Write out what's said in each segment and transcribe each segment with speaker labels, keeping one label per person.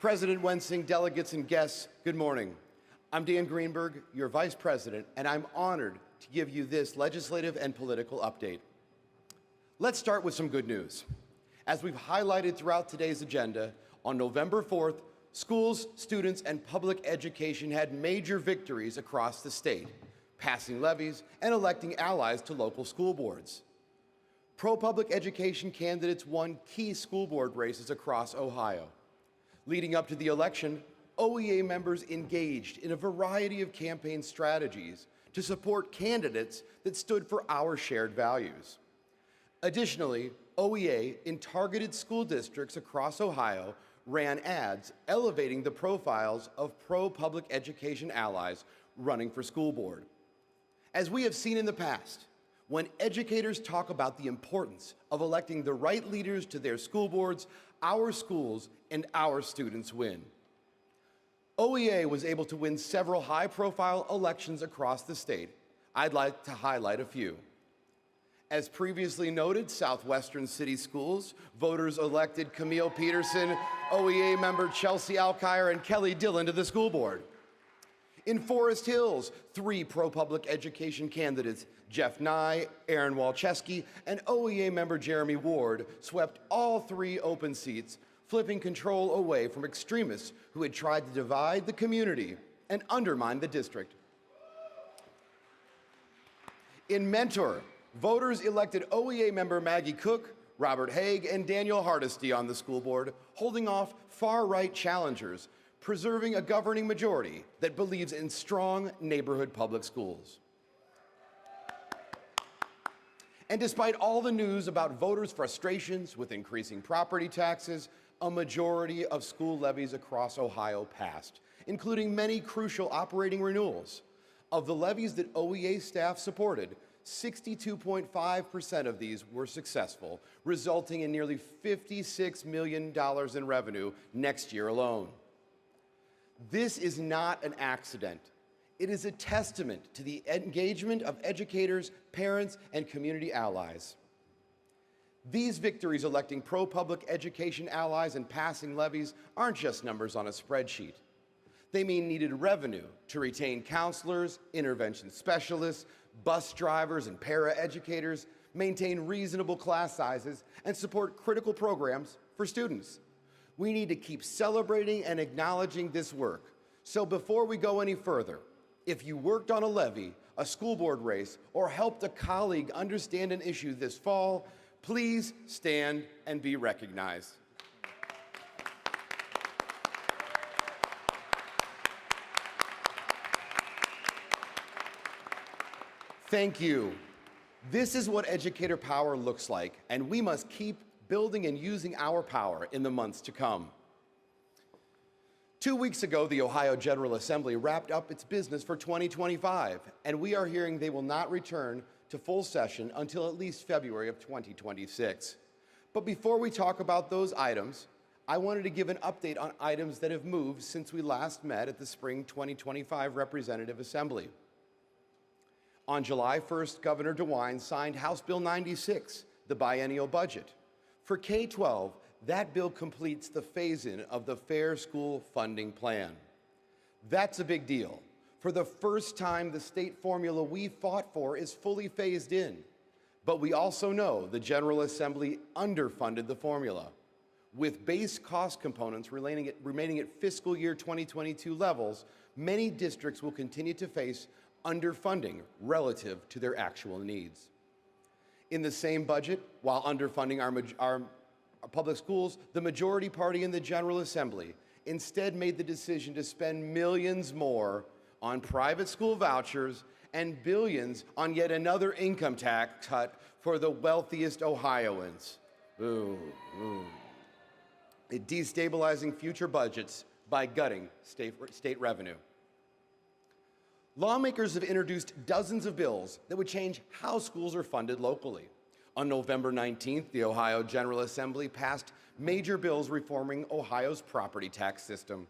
Speaker 1: President Wensing, delegates, and guests, good morning. I'm Dan Greenberg, your Vice President, and I'm honored to give you this legislative and political update. Let's start with some good news. As we've highlighted throughout today's agenda, on November 4th, schools, students, and public education had major victories across the state, passing levies and electing allies to local school boards. Pro-public education candidates won key school board races across Ohio. Leading up to the election, OEA members engaged in a variety of campaign strategies to support candidates that stood for our shared values. Additionally, OEA in targeted school districts across Ohio ran ads elevating the profiles of pro-public education allies running for school board. As we have seen in the past, when educators talk about the importance of electing the right leaders to their school boards, our schools and our students win. OEA was able to win several high-profile elections across the state. I'd like to highlight a few. As previously noted, Southwestern City Schools, voters elected Camille Peterson, OEA member Chelsea Alkire, and Kelly Dillon to the school board. In Forest Hills, 3 pro-public education candidates, Jeff Nye, Aaron Walczewski, and OEA member Jeremy Ward, swept all 3 open seats, flipping control away from extremists who had tried to divide the community and undermine the district. In Mentor, voters elected OEA member Maggie Cook, Robert Haig, and Daniel Hardesty on the school board, holding off far-right challengers, preserving a governing majority that believes in strong neighborhood public schools. And despite all the news about voters' frustrations with increasing property taxes, a majority of school levies across Ohio passed, including many crucial operating renewals. Of the levies that OEA staff supported, 62.5% of these were successful, resulting in nearly $56 million in revenue next year alone. This is not an accident. It is a testament to the engagement of educators, parents, and community allies. These victories electing pro-public education allies and passing levies aren't just numbers on a spreadsheet. They mean needed revenue to retain counselors, intervention specialists, bus drivers, and para-educators, maintain reasonable class sizes, and support critical programs for students. We need to keep celebrating and acknowledging this work. So before we go any further, if you worked on a levy, a school board race, or helped a colleague understand an issue this fall, please stand and be recognized. Thank you. This is what educator power looks like, and we must keep building and using our power in the months to come. 2 weeks ago, the Ohio General Assembly wrapped up its business for 2025, and we are hearing they will not return to full session until at least February of 2026. But before we talk about those items, I wanted to give an update on items that have moved since we last met at the Spring 2025 Representative Assembly. On July 1st, Governor DeWine signed House Bill 96, the biennial budget. For K-12, that bill completes the phase-in of the Fair School Funding Plan. That's a big deal. For the first time, the state formula we fought for is fully phased in. But we also know the General Assembly underfunded the formula. With base cost components remaining at fiscal year 2022 levels, many districts will continue to face underfunding relative to their actual needs. In the same budget, while underfunding our public schools, the majority party in the General Assembly instead made the decision to spend millions more on private school vouchers and billions on yet another income tax cut for the wealthiest Ohioans. Destabilizing future budgets by gutting state revenue. Lawmakers have introduced dozens of bills that would change how schools are funded locally. On November 19th, the Ohio General Assembly passed major bills reforming Ohio's property tax system.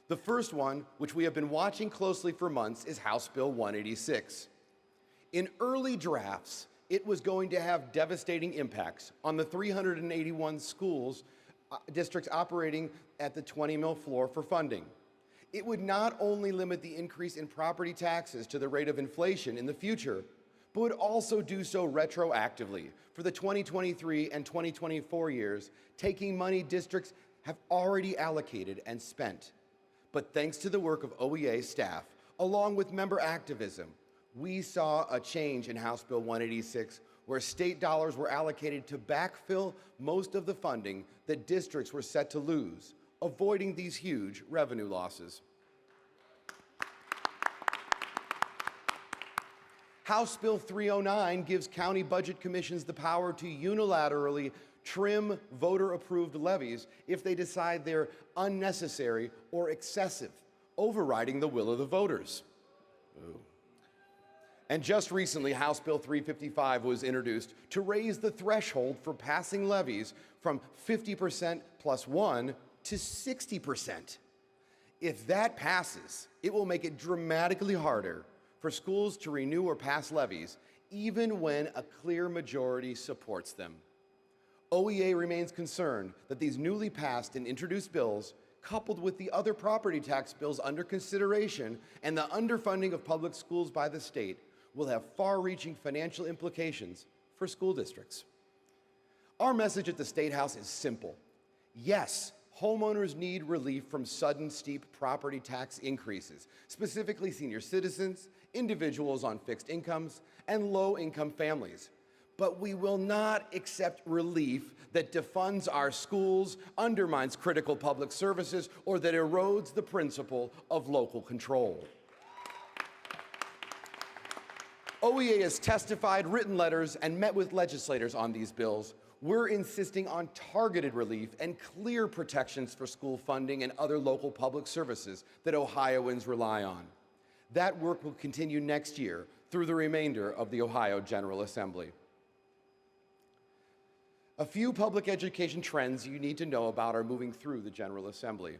Speaker 1: The first one, which we have been watching closely for months, is House Bill 186. In early drafts, it was going to have devastating impacts on the 381 schools districts operating at the 20 mil floor for funding. It would not only limit the increase in property taxes to the rate of inflation in the future, but would also do so retroactively for the 2023 and 2024 years, taking money districts have already allocated and spent. But thanks to the work of OEA staff, along with member activism, we saw a change in House Bill 186, where state dollars were allocated to backfill most of the funding that districts were set to lose, avoiding these huge revenue losses. House Bill 309 gives county budget commissions the power to unilaterally trim voter-approved levies if they decide they're unnecessary or excessive, overriding the will of the voters. Ooh. And just recently, House Bill 355 was introduced to raise the threshold for passing levies from 50% plus one to 60%. If that passes, it will make it dramatically harder for schools to renew or pass levies, even when a clear majority supports them. OEA remains concerned that these newly passed and introduced bills, coupled with the other property tax bills under consideration and the underfunding of public schools by the state, will have far-reaching financial implications for school districts. Our message at the State House is simple. Yes, homeowners need relief from sudden steep property tax increases, specifically senior citizens, individuals on fixed incomes, and low-income families. But we will not accept relief that defunds our schools, undermines critical public services, or that erodes the principle of local control. OEA has testified, written letters, and met with legislators on these bills. We're insisting on targeted relief and clear protections for school funding and other local public services that Ohioans rely on. That work will continue next year through the remainder of the Ohio General Assembly. A few public education trends you need to know about are moving through the General Assembly.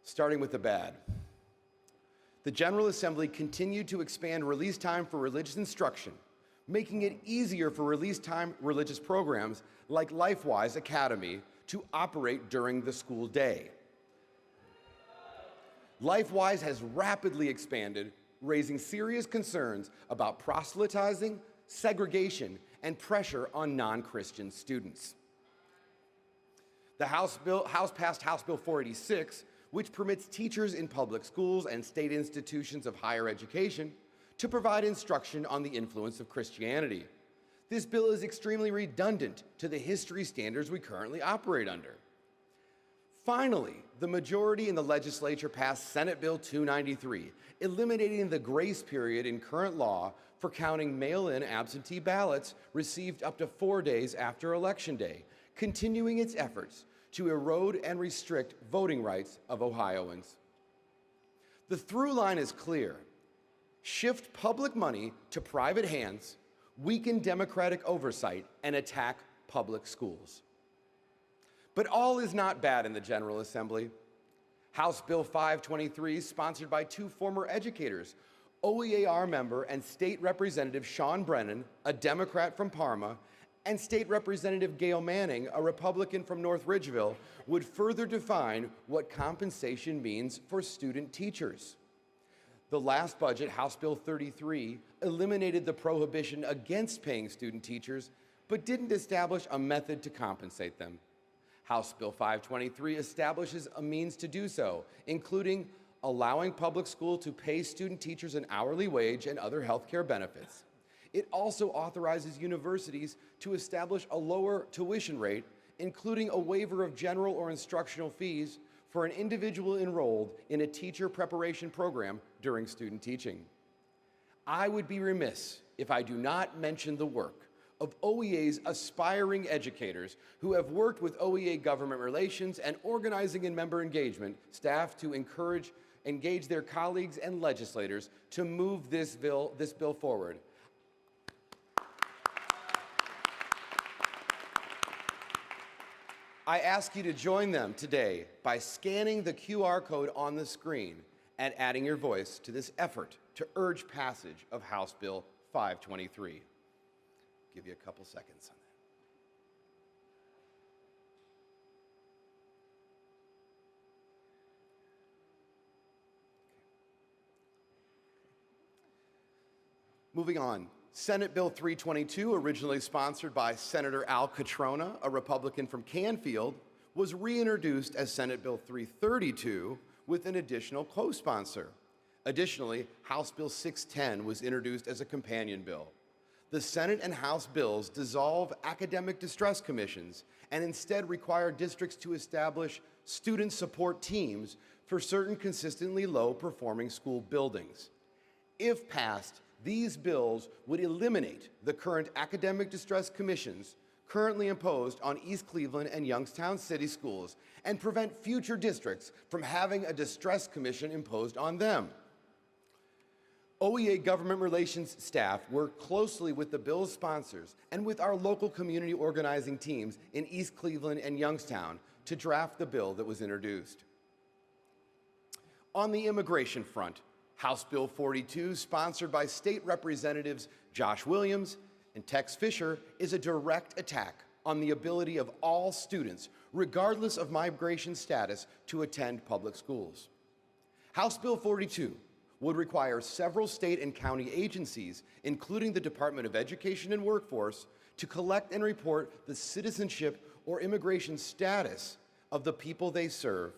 Speaker 1: Starting with the bad. The General Assembly continued to expand release time for religious instruction, making it easier for release time religious programs like LifeWise Academy to operate during the school day. LifeWise has rapidly expanded, raising serious concerns about proselytizing, segregation, and pressure on non-Christian students. The House passed House Bill 486, which permits teachers in public schools and state institutions of higher education to provide instruction on the influence of Christianity. This bill is extremely redundant to the history standards we currently operate under. Finally, the majority in the legislature passed Senate Bill 293, eliminating the grace period in current law for counting mail-in absentee ballots received up to 4 days after Election Day, continuing its efforts to erode and restrict voting rights of Ohioans. The through line is clear. Shift public money to private hands, weaken democratic oversight, and attack public schools. But all is not bad in the General Assembly. House Bill 523, sponsored by two former educators, OEAR member and State Representative Sean Brennan, a Democrat from Parma, and State Representative Gail Manning, a Republican from North Ridgeville, would further define what compensation means for student teachers. The last budget, House Bill 33, eliminated the prohibition against paying student teachers, but didn't establish a method to compensate them. House Bill 523 establishes a means to do so, including allowing public school to pay student teachers an hourly wage and other health care benefits. It also authorizes universities to establish a lower tuition rate, including a waiver of general or instructional fees for an individual enrolled in a teacher preparation program during student teaching. I would be remiss if I do not mention the work of OEA's aspiring educators who have worked with OEA government relations and organizing and member engagement staff to engage their colleagues and legislators to move this bill forward. I ask you to join them today by scanning the QR code on the screen and adding your voice to this effort to urge passage of House Bill 523. Give you a couple seconds on that. Moving on. Senate Bill 322, originally sponsored by Senator Al Catrona, a Republican from Canfield, was reintroduced as Senate Bill 332 with an additional co-sponsor. Additionally, House Bill 610 was introduced as a companion bill. The Senate and House bills dissolve academic distress commissions and instead require districts to establish student support teams for certain consistently low-performing school buildings. If passed, these bills would eliminate the current academic distress commissions currently imposed on East Cleveland and Youngstown city schools and prevent future districts from having a distress commission imposed on them. OEA government relations staff worked closely with the bill's sponsors and with our local community organizing teams in East Cleveland and Youngstown to draft the bill that was introduced. On the immigration front, House Bill 42, sponsored by State Representatives Josh Williams and Tex Fisher, is a direct attack on the ability of all students, regardless of migration status, to attend public schools. House Bill 42 would require several state and county agencies, including the Department of Education and Workforce, to collect and report the citizenship or immigration status of the people they serve,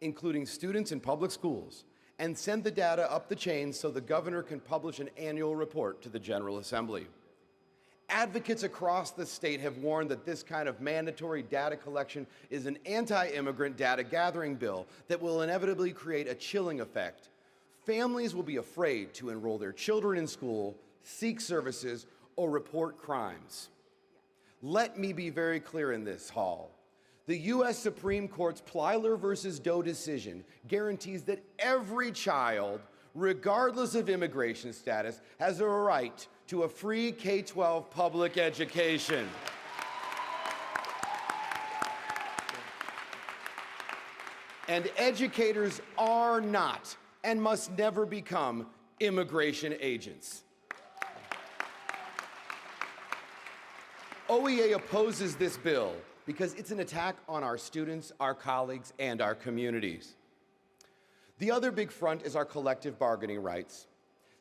Speaker 1: including students in public schools, and send the data up the chain so the governor can publish an annual report to the General Assembly. Advocates across the state have warned that this kind of mandatory data collection is an anti-immigrant data gathering bill that will inevitably create a chilling effect. Families will be afraid to enroll their children in school, seek services, or report crimes. Let me be very clear in this hall. The U.S. Supreme Court's Plyler versus Doe decision guarantees that every child, regardless of immigration status, has a right to a free K-12 public education. And educators are not and must never become immigration agents. OEA opposes this bill because it's an attack on our students, our colleagues, and our communities. The other big front is our collective bargaining rights.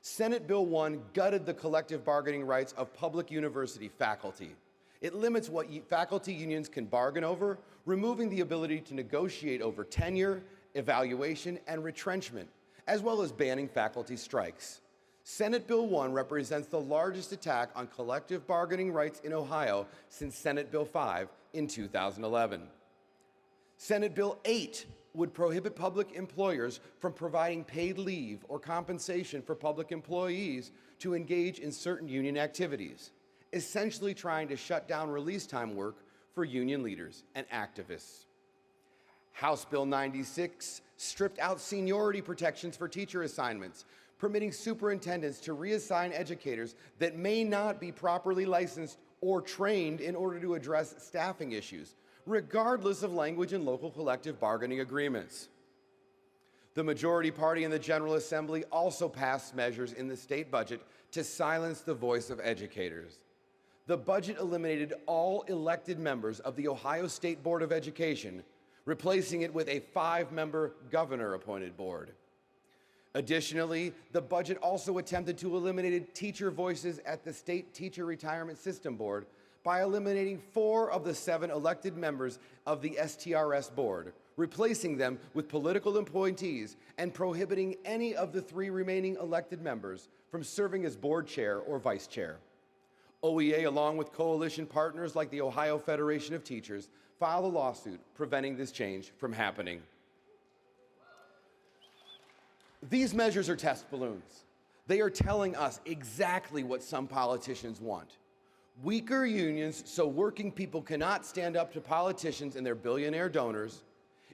Speaker 1: Senate Bill 1 gutted the collective bargaining rights of public university faculty. It limits what faculty unions can bargain over, removing the ability to negotiate over tenure, evaluation, and retrenchment, as well as banning faculty strikes. Senate Bill 1 represents the largest attack on collective bargaining rights in Ohio since Senate Bill 5 in 2011. Senate Bill 8 would prohibit public employers from providing paid leave or compensation for public employees to engage in certain union activities, essentially trying to shut down release time work for union leaders and activists. House Bill 96 stripped out seniority protections for teacher assignments, permitting superintendents to reassign educators that may not be properly licensed or trained in order to address staffing issues, regardless of language in local collective bargaining agreements. The majority party in the General Assembly also passed measures in the state budget to silence the voice of educators. The budget eliminated all elected members of the Ohio State Board of Education, replacing it with a 5-member governor-appointed board. Additionally, the budget also attempted to eliminate teacher voices at the State Teacher Retirement System Board by eliminating 4 of the 7 elected members of the STRS board, replacing them with political appointees and prohibiting any of the 3 remaining elected members from serving as board chair or vice chair. OEA, along with coalition partners like the Ohio Federation of Teachers, filed a lawsuit preventing this change from happening. These measures are test balloons. They are telling us exactly what some politicians want. Weaker unions so working people cannot stand up to politicians and their billionaire donors,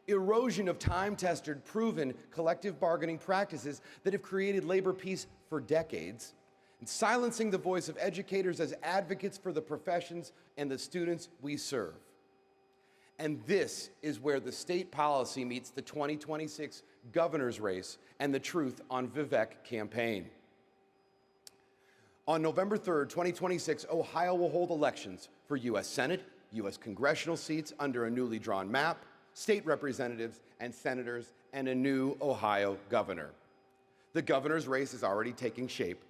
Speaker 1: erosion of time-tested, proven collective bargaining practices that have created labor peace for decades, and silencing the voice of educators as advocates for the professions and the students we serve. And this is where the state policy meets the 2026 governor's race and the Truth on Vivek campaign. On November 3rd, 2026, Ohio will hold elections for U.S. Senate, U.S. congressional seats under a newly drawn map, state representatives and senators, and a new Ohio governor. The governor's race is already taking shape.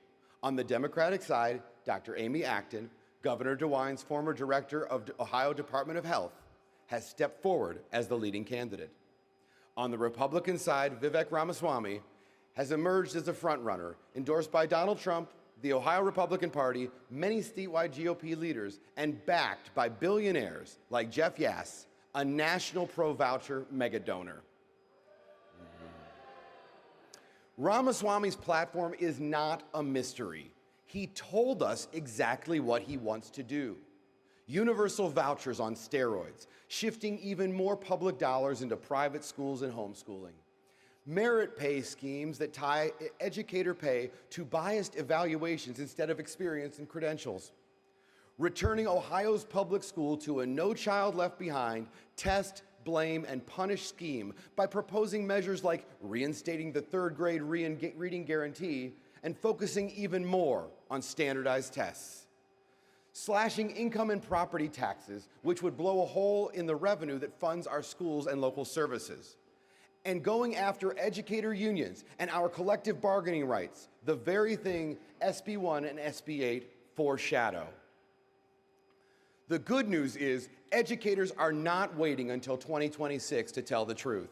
Speaker 1: On the Democratic side, Dr. Amy Acton, Governor DeWine's former director of the Ohio Department of Health, has stepped forward as the leading candidate. On the Republican side, Vivek Ramaswamy has emerged as a frontrunner, endorsed by Donald Trump, the Ohio Republican Party, many statewide GOP leaders, and backed by billionaires like Jeff Yass, a national pro-voucher megadonor. Ramaswamy's platform is not a mystery. He told us exactly what he wants to do. Universal vouchers on steroids, shifting even more public dollars into private schools and homeschooling. Merit pay schemes that tie educator pay to biased evaluations instead of experience and credentials. Returning Ohio's public school to a No Child Left Behind, test, blame, and punish scheme by proposing measures like reinstating the third grade reading guarantee and focusing even more on standardized tests. Slashing income and property taxes, which would blow a hole in the revenue that funds our schools and local services. And going after educator unions and our collective bargaining rights, the very thing SB 1 and SB 8 foreshadow. The good news is educators are not waiting until 2026 to tell the truth.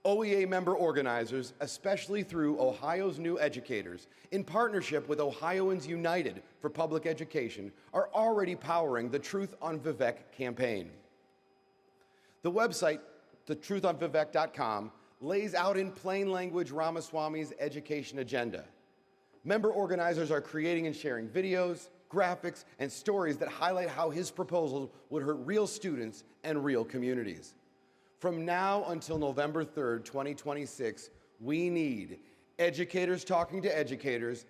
Speaker 1: OEA member organizers, especially through Ohio's New Educators, in partnership with Ohioans United for Public Education, are already powering the Truth on Vivek campaign. The website, thetruthodonvivek.com, lays out in plain language Ramaswamy's education agenda. Member organizers are creating and sharing videos, graphics, and stories that highlight how his proposals would hurt real students and real communities. From now until November 3rd, 2026, we need educators talking to educators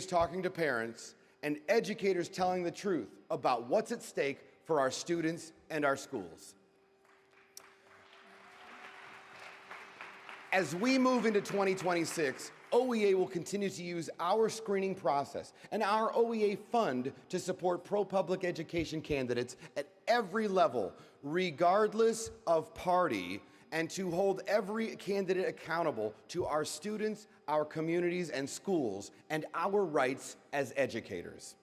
Speaker 1: talking to parents, and educators telling the truth about what's at stake for our students and our schools. As we move into 2026, OEA will continue to use our screening process and our OEA fund to support pro-public education candidates at every level, regardless of party, and to hold every candidate accountable to our students, our communities, and schools, and our rights as educators.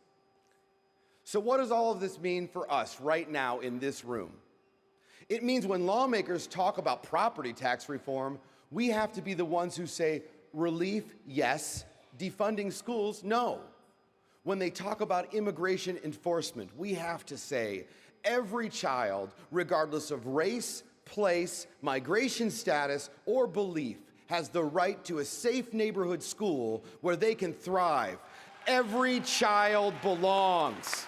Speaker 1: So what does all of this mean for us right now in this room? It means when lawmakers talk about property tax reform, we have to be the ones who say, relief, yes. Defunding schools, no. When they talk about immigration enforcement, we have to say, every child, regardless of race, place, migration status, or belief, has the right to a safe neighborhood school where they can thrive. Every child belongs.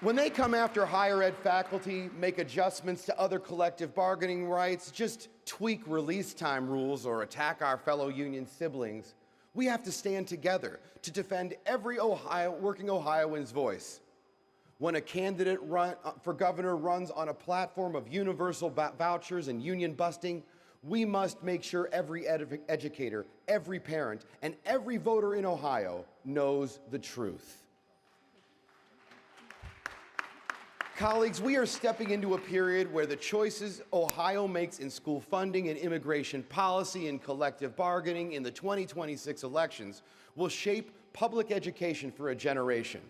Speaker 1: When they come after higher ed faculty, make adjustments to other collective bargaining rights, just tweak release time rules, or attack our fellow union siblings, we have to stand together to defend every working Ohioan's voice. When a candidate for governor runs on a platform of universal vouchers and union busting, we must make sure every educator, every parent, and every voter in Ohio knows the truth. Colleagues, we are stepping into a period where the choices Ohio makes in school funding and immigration policy and collective bargaining in the 2026 elections will shape public education for a generation.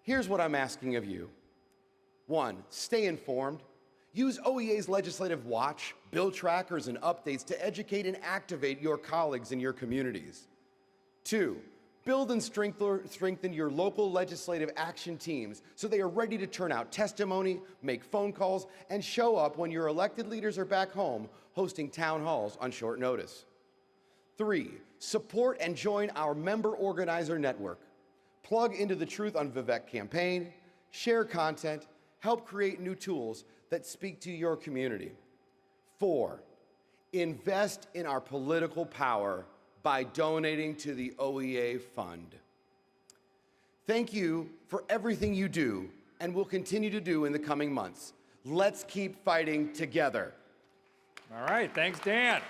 Speaker 1: Here's what I'm asking of you. 1, stay informed. Use OEA's Legislative Watch, bill trackers, and updates to educate and activate your colleagues in your communities. 2, build and strengthen your local legislative action teams so they are ready to turn out testimony, make phone calls, and show up when your elected leaders are back home hosting town halls on short notice. 3, support and join our member organizer network. Plug into the Truth on Vivek campaign, share content, help create new tools that speak to your community. 4, invest in our political power by donating to the OEA Fund. Thank you for everything you do and will continue to do in the coming months. Let's keep fighting together.
Speaker 2: All right, thanks, Dan.